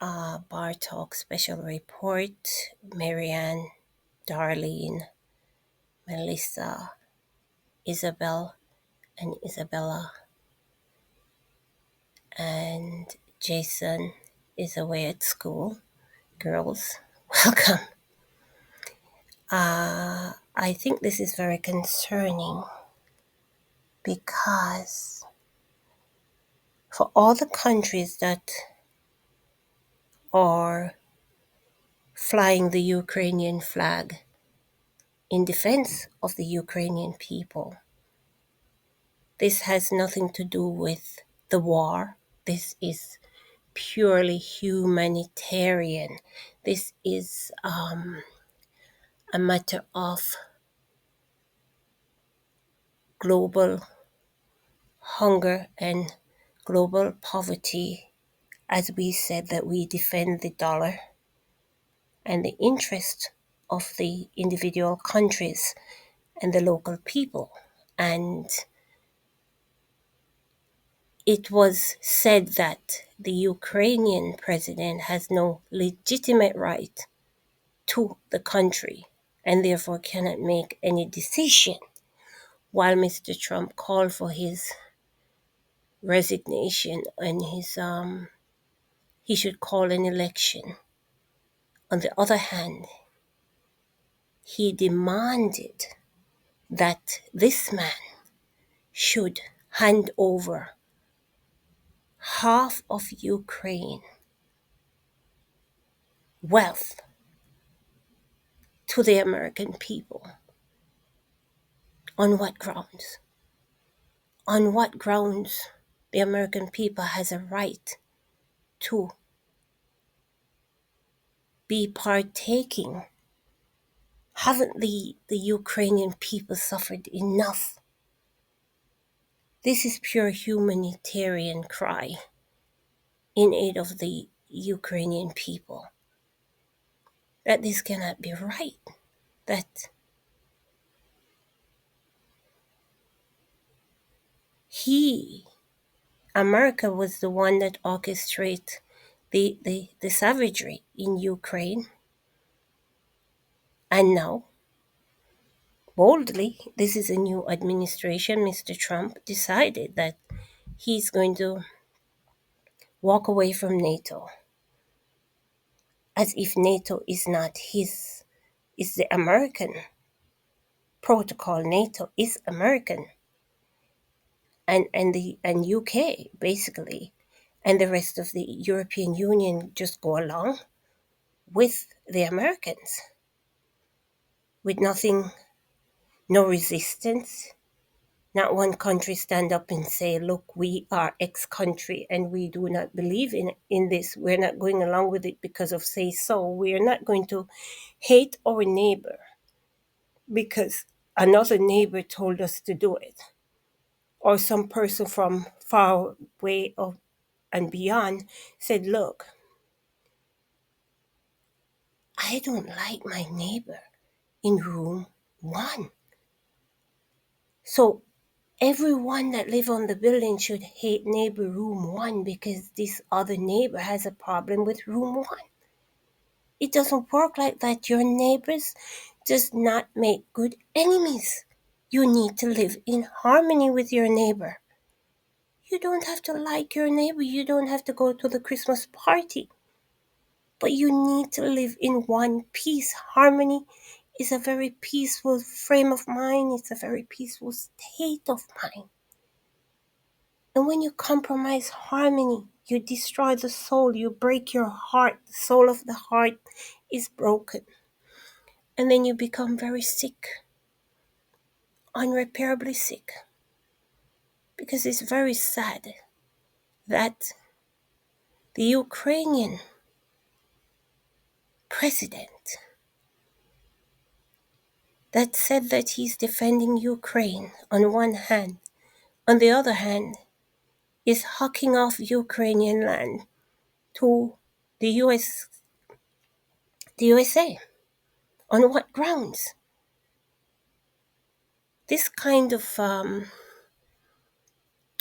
Bar Talk Special Report. Marianne, Darlene, Melissa, Isabel, and Isabella, and Jason is away at school. Girls, welcome. I think this is very concerning because for all the countries that are flying the Ukrainian flag in defense of the Ukrainian people, this has nothing to do with the war. This is purely humanitarian. This is a matter of global hunger and global poverty, as we said that we defend the dollar and the interest of the individual countries and the local people. And it was said that the Ukrainian president has no legitimate right to the country and therefore cannot make any decision, while Mr. Trump called for his resignation and he should call an election. On the other hand, he demanded that this man should hand over half of Ukraine wealth to the American people. On what grounds? On what grounds the American people has a right to be partaking? Haven't the Ukrainian people suffered enough? This is pure humanitarian cry in aid of the Ukrainian people. That this cannot be right. That America was the one that orchestrated the savagery in Ukraine. And now, boldly, this is a new administration, Mr. Trump decided that he's going to walk away from NATO, as if NATO is not his, is the American protocol. NATO is American, and UK basically, and the rest of the European Union just go along with the Americans with nothing, no resistance. Not one country stand up and say, look, we are X country and we do not believe in this. We're not going along with it because of say so. We are not going to hate our neighbor because another neighbor told us to do it. Or some person from far away and beyond said, look, I don't like my neighbor in room 1. So everyone that live on the building should hate neighbor room 1 because this other neighbor has a problem with room 1. It doesn't work like that. Your neighbors does not make good enemies. You need to live in harmony with your neighbor. You don't have to like your neighbor. You don't have to go to the Christmas party. But you need to live in one piece. Harmony is a very peaceful frame of mind. It's a very peaceful state of mind. And when you compromise harmony, you destroy the soul, you break your heart. The soul of the heart is broken. And then you become very sick, unrepairably sick. Because it's very sad that the Ukrainian president that said that he's defending Ukraine on one hand, on the other hand, is hawking off Ukrainian land to the USA. On what grounds? This kind of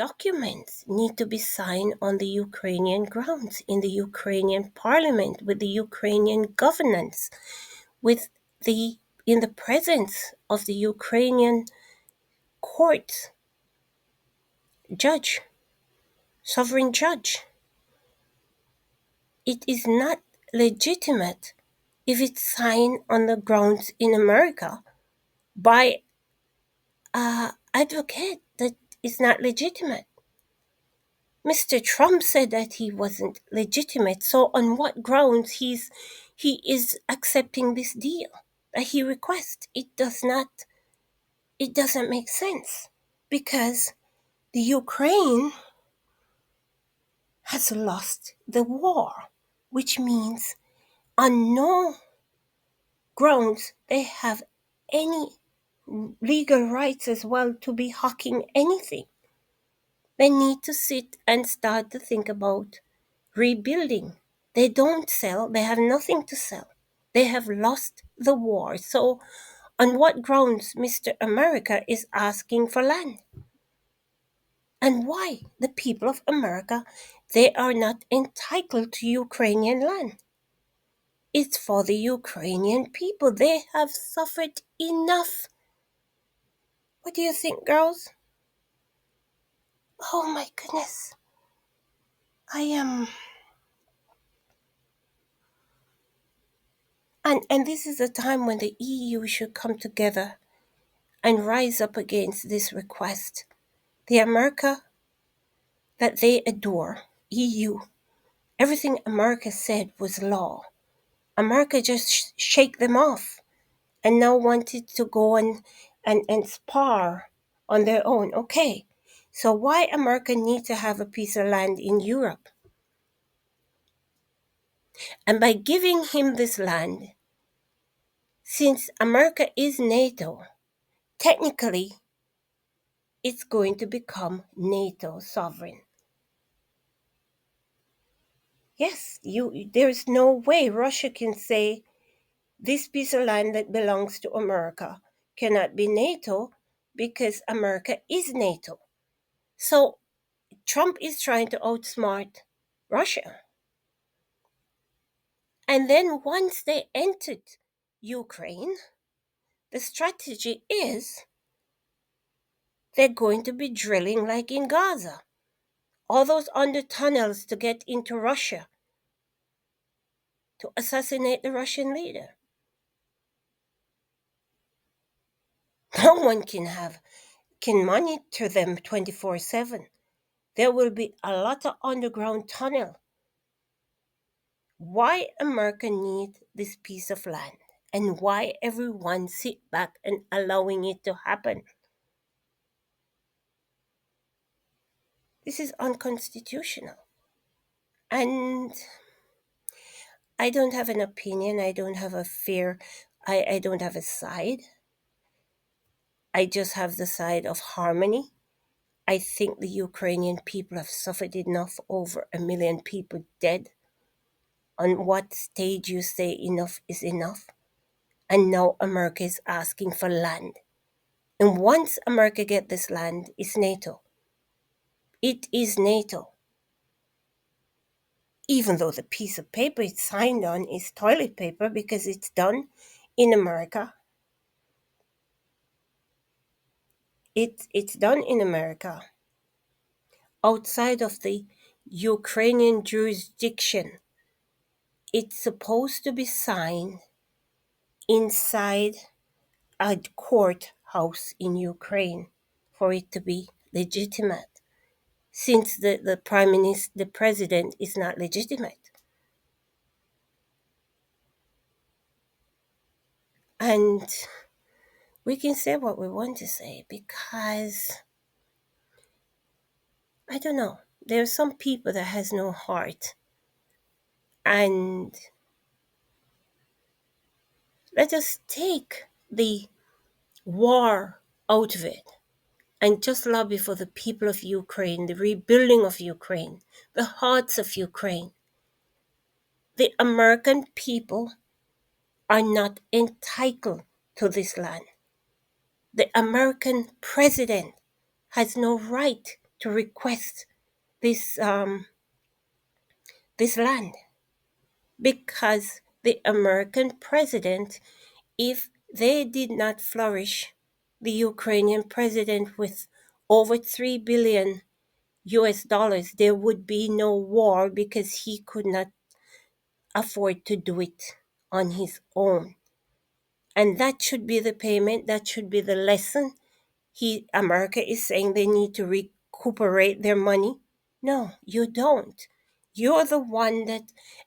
documents need to be signed on the Ukrainian grounds, in the Ukrainian parliament, with the Ukrainian governance, with the in the presence of the Ukrainian court judge, sovereign judge. It is not legitimate if it's signed on the grounds in America by an advocate that is not legitimate. Mr. Trump said that he wasn't legitimate. So on what grounds he is accepting this deal that he requests? It doesn't make sense, because the Ukraine has lost the war, which means on no grounds they have any legal rights as well to be hawking anything. They need to sit and start to think about rebuilding. They don't sell, they have nothing to sell. They have lost the war. So, on what grounds Mr. America is asking for land? And why the people of America, they are not entitled to Ukrainian land? It's for the Ukrainian people. They have suffered enough. What do you think, girls? Oh my goodness. I am. And this is a time when the EU should come together and rise up against this request. The America that they adore, EU, everything America said was law. America just shake them off and now wanted to go and spar on their own. Okay, so why America need to have a piece of land in Europe? And by giving him this land, since America is NATO, technically it's going to become NATO sovereign. Yes, there's no way Russia can say this piece of land that belongs to America cannot be NATO, because America is NATO. So Trump is trying to outsmart Russia. And then once they entered Ukraine, the strategy is they're going to be drilling like in Gaza. All those under tunnels to get into Russia, to assassinate the Russian leader. No one can monitor them 24/7. There will be a lot of underground tunnel. Why America need this piece of land, and why everyone sit back and allowing it to happen? This is unconstitutional. And I don't have an opinion. I don't have a fear. I don't have a side. I just have the side of harmony. I think the Ukrainian people have suffered enough, over 1 million people dead. On what stage you say enough is enough? And now America is asking for land. And once America get this land, it's NATO. It is NATO. Even though the piece of paper it's signed on is toilet paper because it's done in America. It's done in America. Outside of the Ukrainian jurisdiction. It's supposed to be signed inside a courthouse in Ukraine for it to be legitimate, since the prime minister, the president, is not legitimate. And we can say what we want to say, because I don't know, there are some people that has no heart, and let us take the war out of it and just lobby for the people of Ukraine, the rebuilding of Ukraine, the hearts of Ukraine. The American people are not entitled to this land. The American president has no right to request this land, because the American president, if they did not flourish the Ukrainian president with over 3 billion US dollars, there would be no war, because he could not afford to do it on his own. And that should be the payment, that should be the lesson. America is saying they need to recuperate their money. No, you don't. You're the one that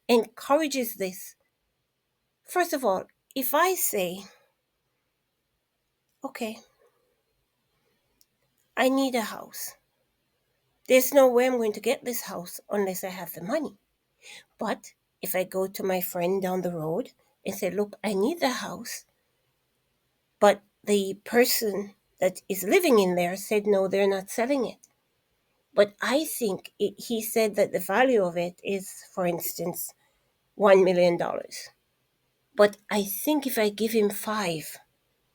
encourages this. First of all, if I say, okay, I need a house, there's no way I'm going to get this house unless I have the money. But if I go to my friend down the road and say, look, I need the house, but the person that is living in there said, no, they're not selling it. But I think he said that the value of it is, for instance, $1 million. But I think if I give him 5,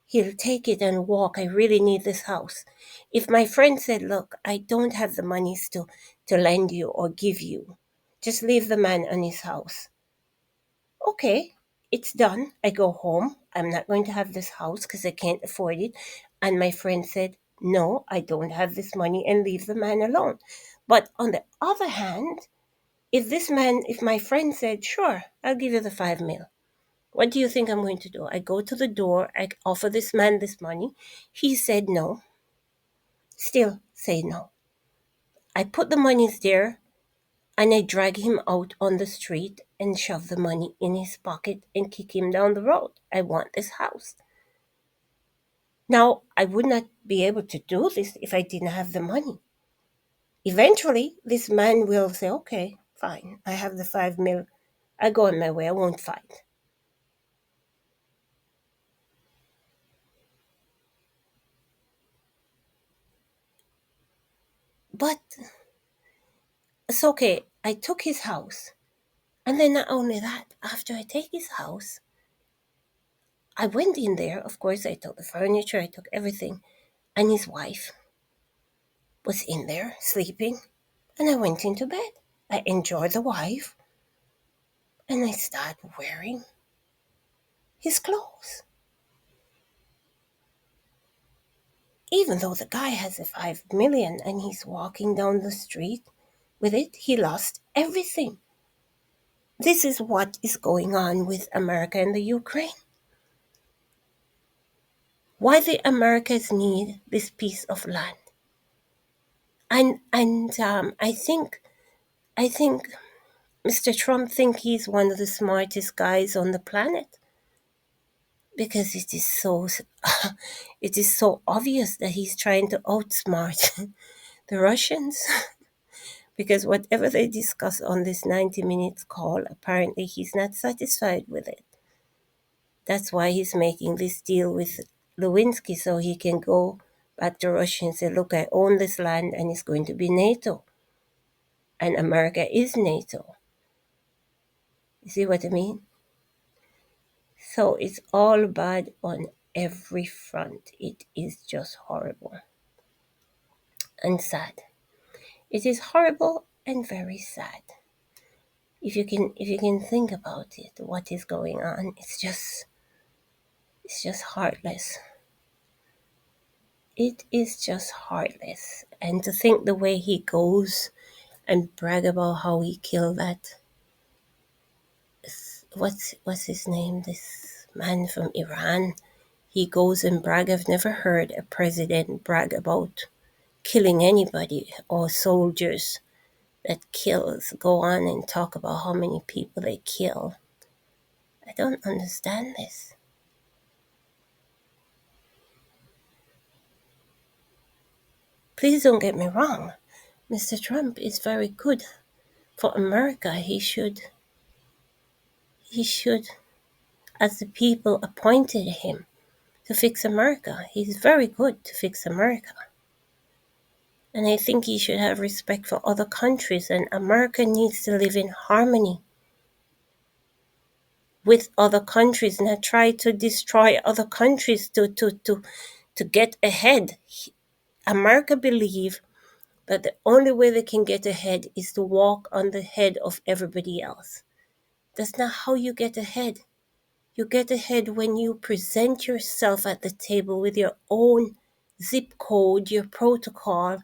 he'll take it and walk. I really need this house. If my friend said, look, I don't have the monies to lend you or give you, just leave the man on his house. Okay, it's done. I go home. I'm not going to have this house because I can't afford it. And my friend said, no, I don't have this money, and leave the man alone. But on the other hand, if my friend said, sure, I'll give you the 5 mil. What do you think I'm going to do? I go to the door, I offer this man this money. He said no. Still say no. I put the monies there, and I drag him out on the street and shove the money in his pocket and kick him down the road. I want this house. Now, I would not be able to do this if I didn't have the money. Eventually, this man will say, okay, fine, I have the 5 mil. I go on my way, I won't fight. But it's okay. I took his house. And then not only that, after I take his house, I went in there. Of course, I took the furniture, I took everything. And his wife was in there sleeping. And I went into bed. I enjoyed the wife. And I started wearing his clothes. Even though the guy has a 5 million and he's walking down the street with it, he lost everything. This is what is going on with America and the Ukraine. Why the Americans need this piece of land. And I think Mr. Trump think he's one of the smartest guys on the planet, because it is so obvious that he's trying to outsmart the Russians. Because whatever they discuss on this 90 minutes call, apparently he's not satisfied with it. That's why he's making this deal with Lewinsky, so he can go back to Russia and say, look, I own this land and it's going to be NATO. And America is NATO. You see what I mean? So it's all bad on every front. It is just horrible and sad. It is horrible and very sad. If you can think about it, what is going on, it's just heartless. It is just heartless. And to think the way he goes and brag about how he killed that, what's his name, this man from Iran. He goes and brag. I've never heard a president brag about killing anybody, or soldiers that kills go on and talk about how many people they kill. I don't understand this. Please don't get me wrong. Mr. Trump is very good for America. He should, as the people appointed him to fix America, he's very good to fix America. And I think he should have respect for other countries, and America needs to live in harmony with other countries, not try to destroy other countries to get ahead. America believes that the only way they can get ahead is to walk on the head of everybody else. That's not how you get ahead. You get ahead when you present yourself at the table with your own zip code, your protocol,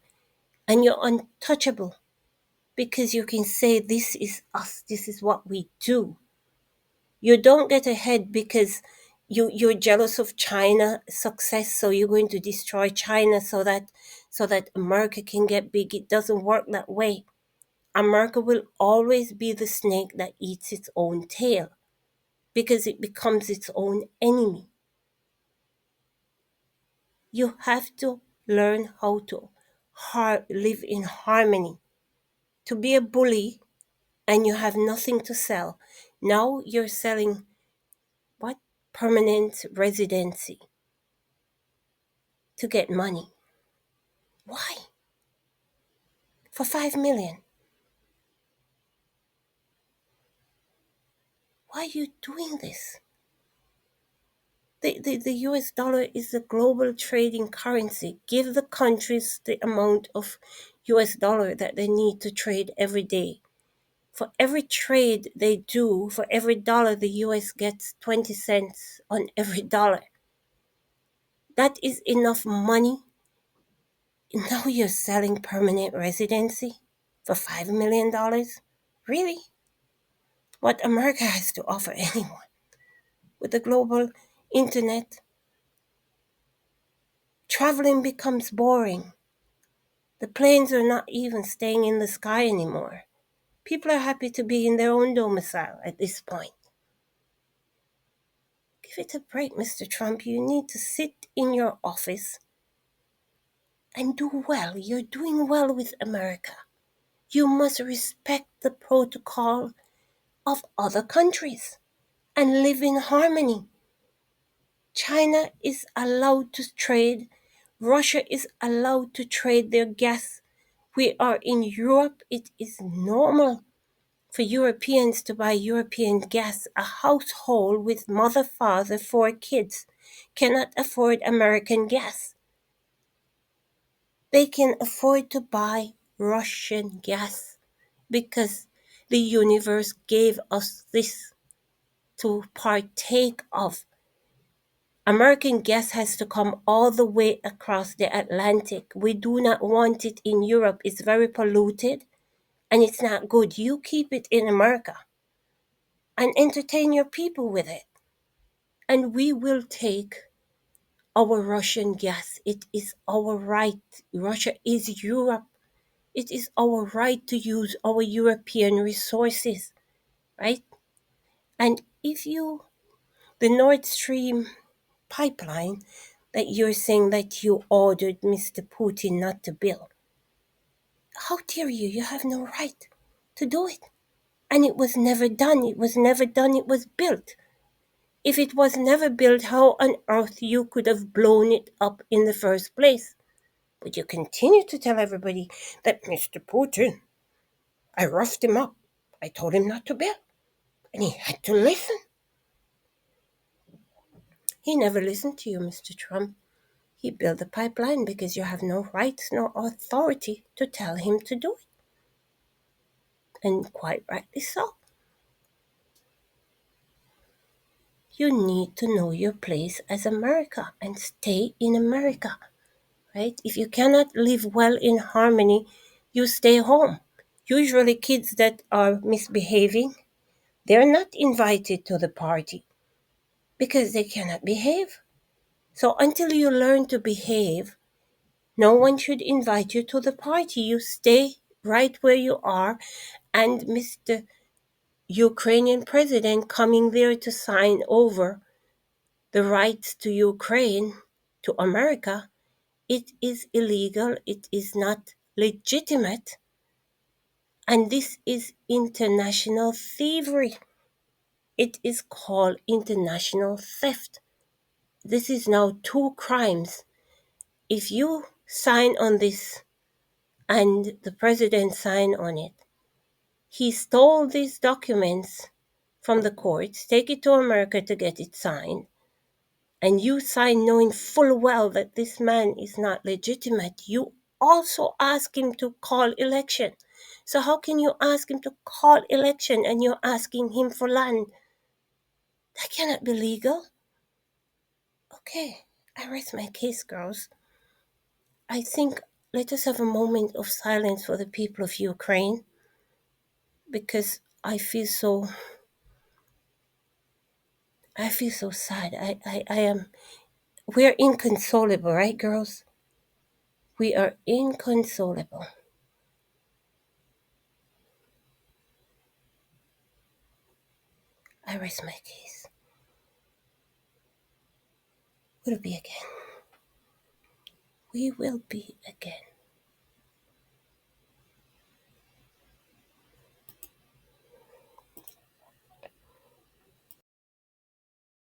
and you're untouchable because you can say, this is us, this is what we do. You don't get ahead because you're jealous of China success, so you're going to destroy China so that America can get big. It doesn't work that way. America will always be the snake that eats its own tail because it becomes its own enemy. You have to learn how to live in harmony. To be a bully and you have nothing to sell, now you're selling what? Permanent residency to get money. Why? For 5 million. Why are you doing this? The US dollar is a global trading currency. Give the countries the amount of US dollar that they need to trade every day. For every trade they do, for every dollar, the US gets 20 cents on every dollar. That is enough money. Now you're selling permanent residency for $5 million? Really? What America has to offer anyone with the global internet, traveling becomes boring. The planes are not even staying in the sky anymore. People are happy to be in their own domicile at this point. Give it a break, Mr. Trump. You need to sit in your office and do well. You're doing well with America. You must respect the protocol of other countries and live in harmony. China is allowed to trade. Russia is allowed to trade their gas. We are in Europe. It is normal for Europeans to buy European gas. A household with mother, father, 4 kids cannot afford American gas. They can afford to buy Russian gas because the universe gave us this to partake of. American gas has to come all the way across the Atlantic. We do not want it in Europe. It's very polluted and it's not good. You keep it in America and entertain your people with it. And we will take our Russian gas. It is our right. Russia is Europe. It is our right to use our European resources, right? And the Nord Stream pipeline that you're saying that you ordered Mr. Putin not to build, how dare you? You have no right to do it. And it was never done. It was never done. It was built. If it was never built, how on earth you could have blown it up in the first place? But you continue to tell everybody that Mr. Putin, I roughed him up. I told him not to build. And he had to listen. He never listened to you, Mr. Trump. He built the pipeline because you have no rights nor authority to tell him to do it. And quite rightly so. You need to know your place as America and stay in America, right? If you cannot live well in harmony, you stay home. Usually kids that are misbehaving, they're not invited to the party because they cannot behave. So until you learn to behave, no one should invite you to the party. You stay right where you are. And Mr. Ukrainian president coming there to sign over the rights to Ukraine to America, it is illegal. It is not legitimate. And this is international thievery. It is called international theft. This is now 2 crimes. If you sign on this and the president signed on it, he stole these documents from the courts, take it to America to get it signed, and you sign knowing full well that this man is not legitimate. You also asked him to call election. So how can you ask him to call election and you're asking him for land? That cannot be legal. Okay, I rest my case, girls. I think let us have a moment of silence for the people of Ukraine, because I feel so sad. I am, we're inconsolable, right, girls? We are inconsolable. I rest my case. We'll be again. We will be again.